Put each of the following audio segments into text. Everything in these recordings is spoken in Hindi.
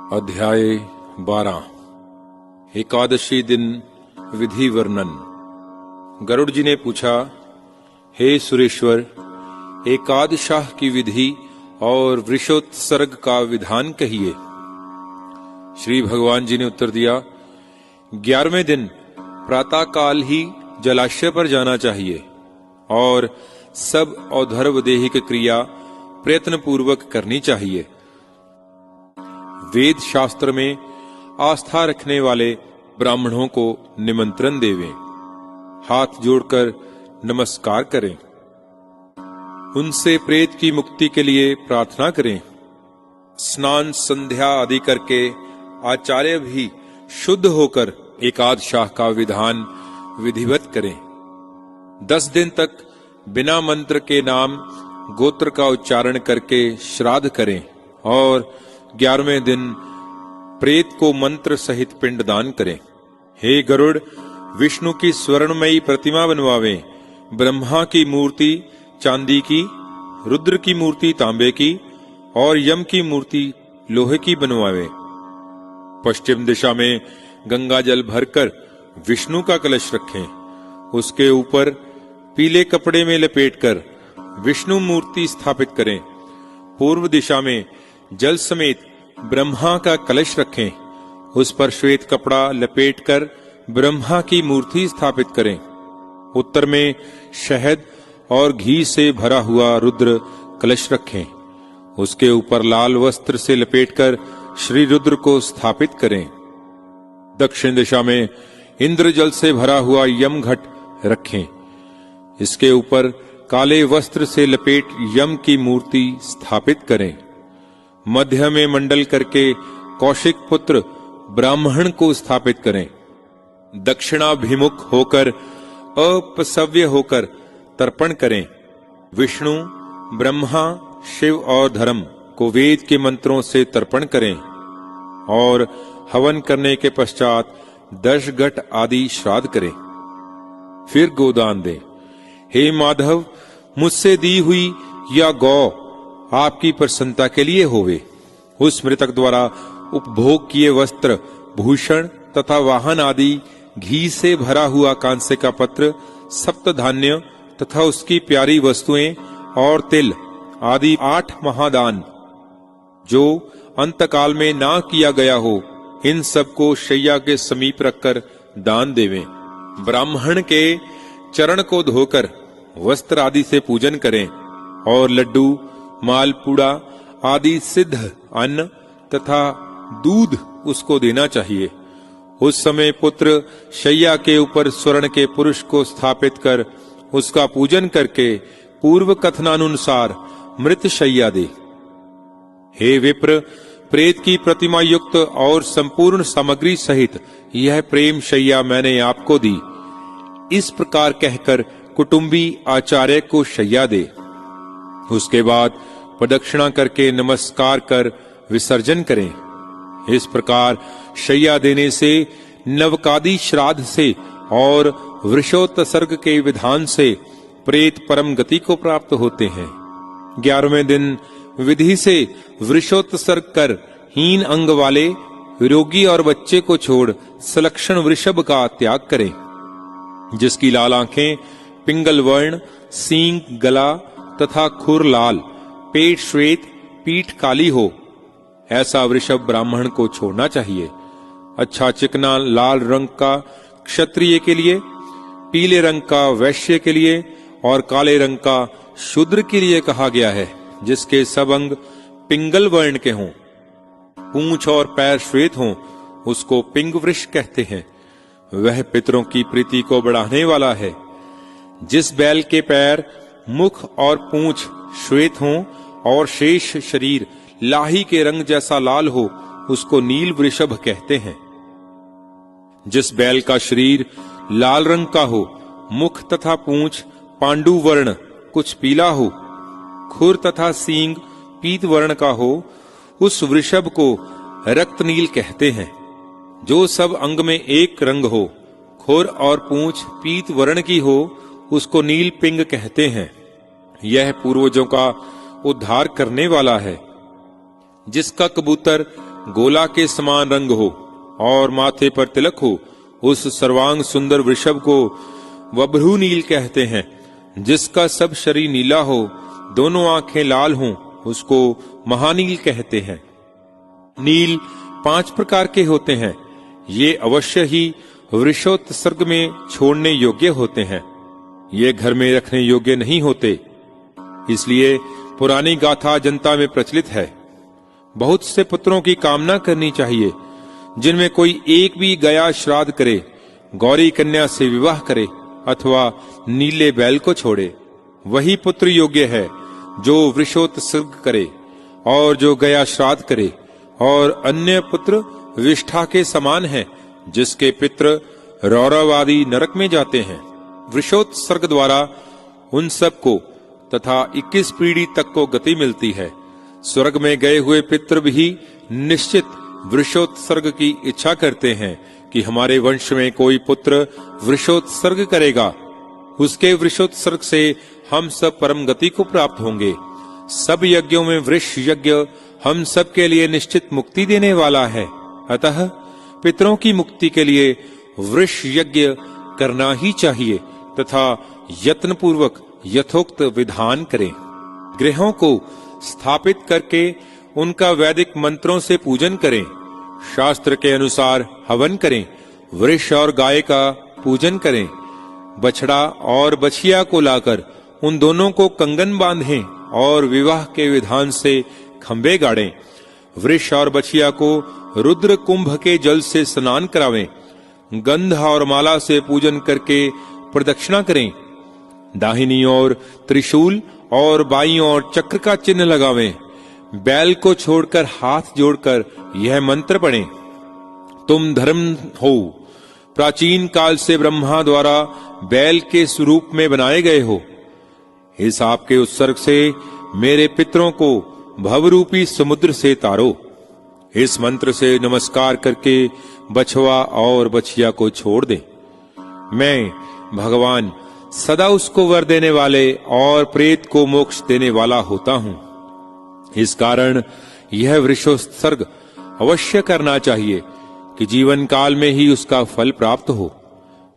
अध्याय 12 एकादशी दिन विधि वर्णन। गरुड़ जी ने पूछा, हे सुरेश्वर, एकादशाह की विधि और वृषोत्सर्ग का विधान कहिए। श्री भगवान जी ने उत्तर दिया, 11वें दिन प्रातः काल ही जलाशय पर जाना चाहिए और सब औधर्व देहिक क्रिया प्रयत्न पूर्वक करनी चाहिए। वेद शास्त्र में आस्था रखने वाले ब्राह्मणों को निमंत्रण देवें, हाथ जोड़कर नमस्कार करें, उनसे प्रेत की मुक्ति के लिए प्रार्थना करें। स्नान संध्या आदि करके आचार्य भी शुद्ध होकर एकादशाह का विधान विधिवत करें। 10 दिन तक बिना मंत्र के नाम गोत्र का उच्चारण करके श्राद्ध करें और 11वें दिन प्रेत को मंत्र सहित पिंडदान करें। हे गरुड़, विष्णु की स्वर्णमयी प्रतिमा बनवावें, ब्रह्मा की मूर्ति चांदी की, रुद्र की मूर्ति तांबे की और यम की मूर्ति लोहे की बनवावें। पश्चिम दिशा में गंगा जल भरकर विष्णु का कलश रखें, उसके ऊपर पीले कपड़े में लपेटकर विष्णु मूर्ति स्थापित करें। पूर्व दिशा में जल समेत ब्रह्मा का कलश रखें, उस पर श्वेत कपड़ा लपेटकर ब्रह्मा की मूर्ति स्थापित करें। उत्तर में शहद और घी से भरा हुआ रुद्र कलश रखें, उसके ऊपर लाल वस्त्र से लपेटकर श्री रुद्र को स्थापित करें। दक्षिण दिशा में इंद्र जल से भरा हुआ यम घट रखें, इसके ऊपर काले वस्त्र से लपेट यम की मूर्ति स्थापित करें। मध्य में मंडल करके कौशिक पुत्र ब्राह्मण को स्थापित करें। दक्षिणाभिमुख होकर अपसव्य होकर तर्पण करें। विष्णु, ब्रह्मा, शिव और धर्म को वेद के मंत्रों से तर्पण करें और हवन करने के पश्चात 10 घट आदि श्राद्ध करें। फिर गोदान दें। हे माधव, मुझसे दी हुई या गौ आपकी प्रसन्नता के लिए होवे। उस मृतक द्वारा उपभोग किए वस्त्र, भूषण तथा वाहन आदि, घी से भरा हुआ कांसे का पत्र, सप्त धान्य तथा उसकी प्यारी वस्तुएं और तिल आदि 8 महादान जो अंतकाल में ना किया गया हो, इन सब को शैया के समीप रखकर दान देवें। ब्राह्मण के चरण को धोकर वस्त्र आदि से पूजन करें और लड्डू, मालपुड़ा आदि सिद्ध अन्न तथा दूध उसको देना चाहिए। उस समय पुत्र शैया के ऊपर स्वर्ण के पुरुष को स्थापित कर उसका पूजन करके पूर्व कथनानुसार मृत शैया दे। हे विप्र, प्रेत की प्रतिमा युक्त और संपूर्ण सामग्री सहित यह प्रेम शैया मैंने आपको दी। इस प्रकार कहकर कुटुंबी आचार्य को शैया दे। उसके बाद प्रदक्षिणा करके नमस्कार कर विसर्जन करें। इस प्रकार शैया देने से, नवकादि श्राद्ध से और वृषोत्सर्ग के विधान से प्रेत परम गति को प्राप्त होते हैं। 11वें दिन विधि से वृषोत्सर्ग कर हीन अंग वाले, रोगी और बच्चे को छोड़ सलक्षण वृषभ का त्याग करें, जिसकी लाल आंखें, पिंगल वर्ण, सींग, गला तथा खुर लाल, पेट श्वेत, पीठ काली हो, ऐसा वृषभ ब्राह्मण को छोड़ना चाहिए। अच्छा चिकना लाल रंग का क्षत्रिय के लिए, पीले रंग का वैश्य के लिए और काले रंग का शूद्र के लिए कहा गया है, जिसके सब अंग पिंगल वर्ण के हों, पूंछ और पैर श्वेत हों, उसको पिंग वृष कहते हैं। वह पितरों की प्रीति को बढ़ाने वाला है। जिस बैल के पैर, मुख और पूंछ श्वेत हों और शेष शरीर लाही के रंग जैसा लाल हो, उसको नील वृषभ कहते हैं। जिस बैल का शरीर लाल रंग का हो, मुख तथा पूंछ पांडु वर्ण कुछ पीला हो, खुर तथा सींग पीत वर्ण का हो, उस वृषभ को रक्त नील कहते हैं। जो सब अंग में एक रंग हो, खुर और पूंछ पीत वर्ण की हो, उसको नील पिंग कहते हैं। यह पूर्वजों का उद्धार करने वाला है। जिसका कबूतर गोला के समान रंग हो और माथे पर तिलक हो, उस सर्वांग सुंदर वृषभ को वभ्रू नील कहते हैं। जिसका सब शरीर नीला हो, दोनों आंखें लाल हों, उसको महानील कहते हैं। नील 5 प्रकार के होते हैं। ये अवश्य ही वृषोत्सर्ग में छोड़ने योग्य होते हैं। ये घर में रखने योग्य नहीं होते। इसलिए पुरानी गाथा जनता में प्रचलित है। बहुत से पुत्रों की कामना करनी चाहिए, जिनमें कोई एक भी गया श्राद्ध करे, गौरी कन्या से विवाह करे अथवा नीले बैल को छोड़े। वही पुत्र योग्य है जो वृषोत्सर्ग करे और जो गया श्राद्ध करे, और अन्य पुत्र विष्ठा के समान है, जिसके पितृ रौरव आदि नरक में जाते हैं। वृषोत्सर्ग द्वारा उन सब को तथा 21 पीढ़ी तक को गति मिलती है। स्वर्ग में गए हुए पितृ भी निश्चित वृषोत्सर्ग की इच्छा करते हैं कि हमारे वंश में कोई पुत्र वृषोत्सर्ग करेगा। उसके वृषोत्सर्ग से हम सब परम गति को प्राप्त होंगे। सब यज्ञों में वृष यज्ञ हम सब के लिए निश्चित मुक्ति देने वाला है। अतः पितरों की मुक्ति के लिए वृष यज्ञ करना ही चाहिए तथा यत्न पूर्वक यथोक्त विधान करें। गृहों को स्थापित करके उनका वैदिक मंत्रों से पूजन करें। शास्त्र के अनुसार हवन करें। वृष और गाय का पूजन करें। बछड़ा और बछिया को लाकर उन दोनों को कंगन बांधें और विवाह के विधान से खंबे गाड़ें। वृष और बछिया को रुद्र कुंभ के जल से स्नान करावें। गंध और माला से पूजन करके प्रदक्षिणा करें। दाहिनी ओर त्रिशूल और बाईं ओर चक्र का चिन्ह लगावें। बैल को छोड़कर हाथ जोड़कर यह मंत्र पढ़ें। तुम धर्म हो, प्राचीन काल से ब्रह्मा द्वारा बैल के स्वरूप में बनाए गए हो। इस आपके उत्सर्ग से मेरे पितरों को भवरूपी समुद्र से तारो। इस मंत्र से नमस्कार करके बछवा और बछिया को छोड़ दे। मैं भगवान सदा उसको वर देने वाले और प्रेत को मोक्ष देने वाला होता हूं। इस कारण यह वृषोत्सर्ग अवश्य करना चाहिए कि जीवन काल में ही उसका फल प्राप्त हो।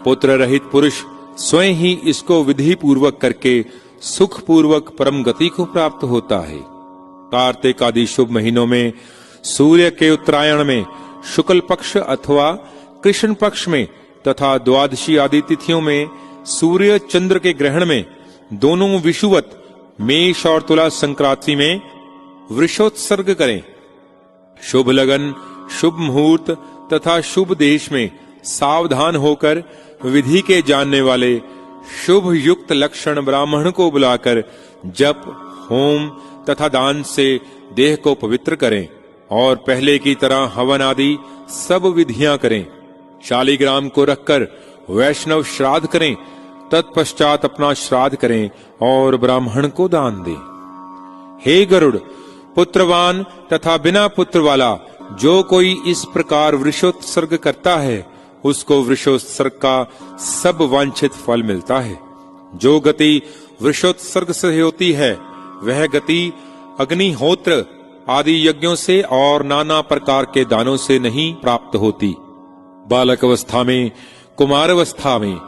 पुत्र रहित पुरुष स्वयं ही इसको विधि पूर्वक करके सुख पूर्वक परम गति को प्राप्त होता है। कार्तिक आदि शुभ महीनों में, सूर्य के उत्तरायण में, शुक्ल पक्ष अथवा कृष्ण पक्ष में तथा द्वादशी आदि तिथियों में, सूर्य चंद्र के ग्रहण में, दोनों विषुवत मेष और तुला संक्रांति में वृषोत्सर्ग करें। शुभ लगन, शुभ मुहूर्त तथा शुभ देश में सावधान होकर विधि के जानने वाले शुभ युक्त लक्षण ब्राह्मण को बुलाकर जप, होम तथा दान से देह को पवित्र करें और पहले की तरह हवन आदि सब विधियां करें। शालिग्राम को रखकर वैष्णव श्राद्ध करें। तत्पश्चात अपना श्राद्ध करें और ब्राह्मण को दान दें। हे गरुड़, पुत्रवान तथा बिना पुत्र वाला जो कोई इस प्रकार वृषोत्सर्ग करता है, उसको वृषोत्सर्ग का सब वांछित फल मिलता है। जो गति वृषोत्सर्ग से होती है, वह गति अग्निहोत्र आदि यज्ञों से और नाना प्रकार के दानों से नहीं प्राप्त होती। बालक अवस्था में, कुमार अवस्था में,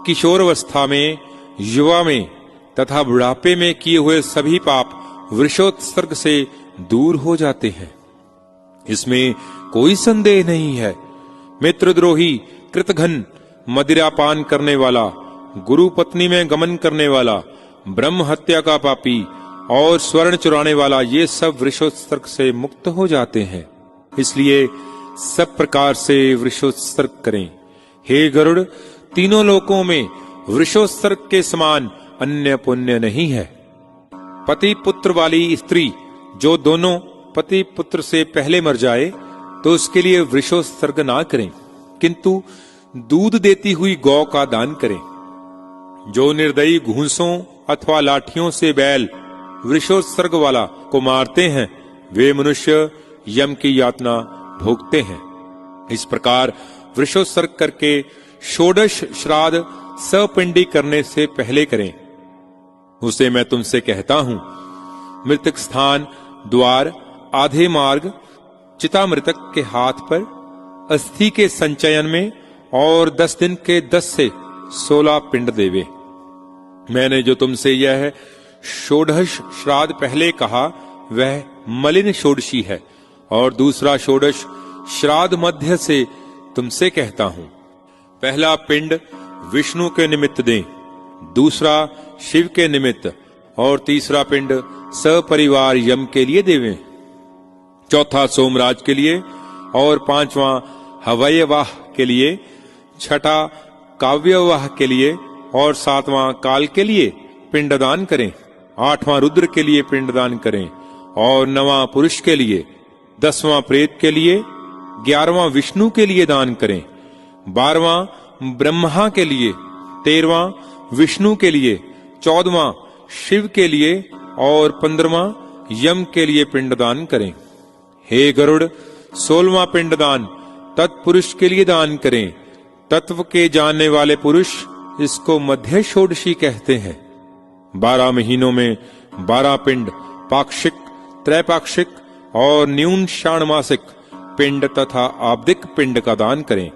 किशोर अवस्था में, युवा में तथा बुढ़ापे में किए हुए सभी पाप वृषोत्सर्ग से दूर हो जाते हैं। इसमें कोई संदेह नहीं है। मित्रद्रोही, कृतघ्न, मदिरापान करने वाला, गुरु पत्नी में गमन करने वाला, ब्रह्म हत्या का पापी और स्वर्ण चुराने वाला, ये सब वृषोत्सर्ग से मुक्त हो जाते हैं। इसलिए सब प्रकार से वृषोत्सर्ग करें। हे गरुड़, तीनों लोकों में वृषोत्सर्ग के समान अन्य पुण्य नहीं है। पति पुत्र वाली स्त्री जो दोनों पति पुत्र से पहले मर जाए तो उसके लिए वृषोत्सर्ग ना करें, किंतु दूध देती हुई गौ का दान करें। जो निर्दयी घूंसों अथवा लाठियों से बैल वृषोत्सर्ग वाला को मारते हैं, वे मनुष्य यम की यातना भोगते हैं। इस प्रकार वृषोत्सर्ग करके षोडश श्राद्ध सपिंडी करने से पहले करें। उसे मैं तुमसे कहता हूं, मृतक स्थान, द्वार, आधे मार्ग, चिता मृतक के हाथ पर अस्थि के संचयन में और 10 दिन के 10 से 16 पिंड देवे। मैंने जो तुमसे यह षोडश श्राद्ध पहले कहा वह मलिन षोडशी है, और दूसरा षोडश श्राद्ध मध्य से तुमसे कहता हूं। पहला पिंड विष्णु के निमित्त दें, दूसरा शिव के निमित्त, और तीसरा पिंड सपरिवार यम के लिए देवें। चौथा सोमराज के लिए, और पांचवां हवयवाह के लिए, छठा काव्यवाह के लिए, और सातवां काल के लिए पिंडदान करें। आठवां रुद्र के लिए पिंडदान करें, और नवां पुरुष के लिए, 10वां प्रेत के लिए, 11वां विष्णु के लिए दान करें, 12वां ब्रह्मा के लिए, 13वां विष्णु के लिए, 14वां शिव के लिए, और 15वां यम के लिए पिंडदान करें। हे गरुड़, 16वां पिंडदान तत्पुरुष के लिए दान करें। तत्व के जानने वाले पुरुष इसको मध्य षोडशी कहते हैं। 12 महीनों में 12 पिंड पाक्षिक, त्रैपाक्षिक और न्यून षाण्मासिक पिंड तथा आब्दिक पिंड का दान करें।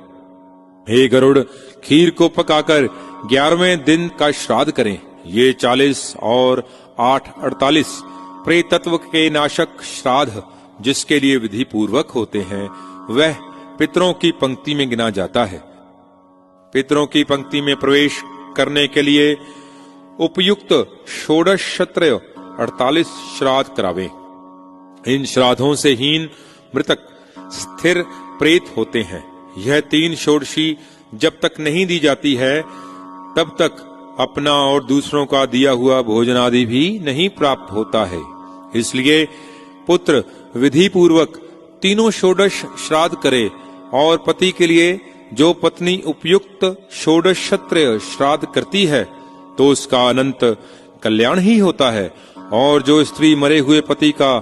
हे गरुड़, खीर को पकाकर 11वें दिन का श्राद्ध करें। ये 40 और 8 48 प्रेतत्व के नाशक श्राद्ध जिसके लिए विधि पूर्वक होते हैं, वह पितरों की पंक्ति में गिना जाता है। पितरों की पंक्ति में प्रवेश करने के लिए उपयुक्त षोडश क्षत्रिय 48 श्राद्ध करावे। इन श्राद्धों से हीन मृतक स्थिर प्रेत होते हैं। यह 3 षोडशी जब तक नहीं दी जाती है, तब तक अपना और दूसरों का दिया हुआ भोजन आदि भी नहीं प्राप्त होता है। इसलिए पुत्र विधि पूर्वक तीनों षोडश श्राद्ध करे, और पति के लिए जो पत्नी उपयुक्त षोडश क्षत्रिय श्राद्ध करती है तो उसका अनंत कल्याण ही होता है। और जो स्त्री मरे हुए पति का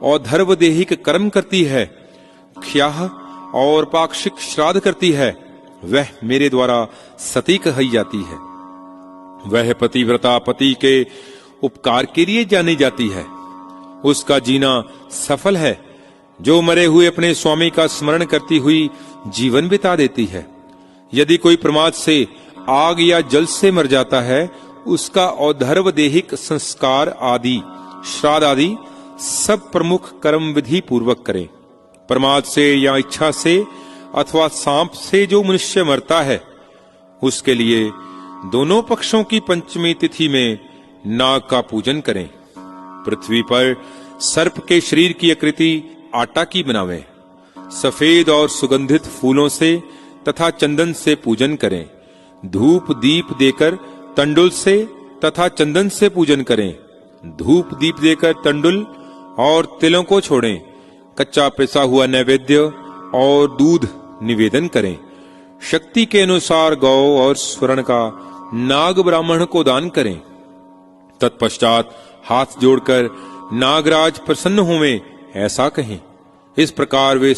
औधर्वदेहिक कर्म करती है, ख्याह और पाक्षिक श्राद्ध करती है, वह मेरे द्वारा सती कही जाती है। वह पतिव्रता पति के उपकार के लिए जानी जाती है। उसका जीना सफल है। जो मरे हुए अपने स्वामी का स्मरण करती हुई जीवन बिता देती है। यदि कोई प्रमाद से आग या जल से मर जाता है, उसका औधर्वदेहिक संस्कार आदि श्राद्ध आदि सब प्रमुख कर्म विधि पूर्वक करें। प्रमाद से या इच्छा से अथवा सांप से जो मनुष्य मरता है, उसके लिए दोनों पक्षों की पंचमी तिथि में नाग का पूजन करें। पृथ्वी पर सर्प के शरीर की आकृति आटा की बनावें। सफेद और सुगंधित फूलों से तथा चंदन से पूजन करें। धूप दीप देकर तंडुल से तथा चंदन से पूजन करें। धूप दीप देकर तंडुल और तिलों को छोड़ें। कच्चा पिसा हुआ नैवेद्य और दूध निवेदन करें। शक्ति के अनुसार गौ और स्वर्ण का नाग ब्राह्मण को दान करें। तत्पश्चात हाथ जोड़कर नागराज प्रसन्न होवें, ऐसा कहें। इस प्रकार वे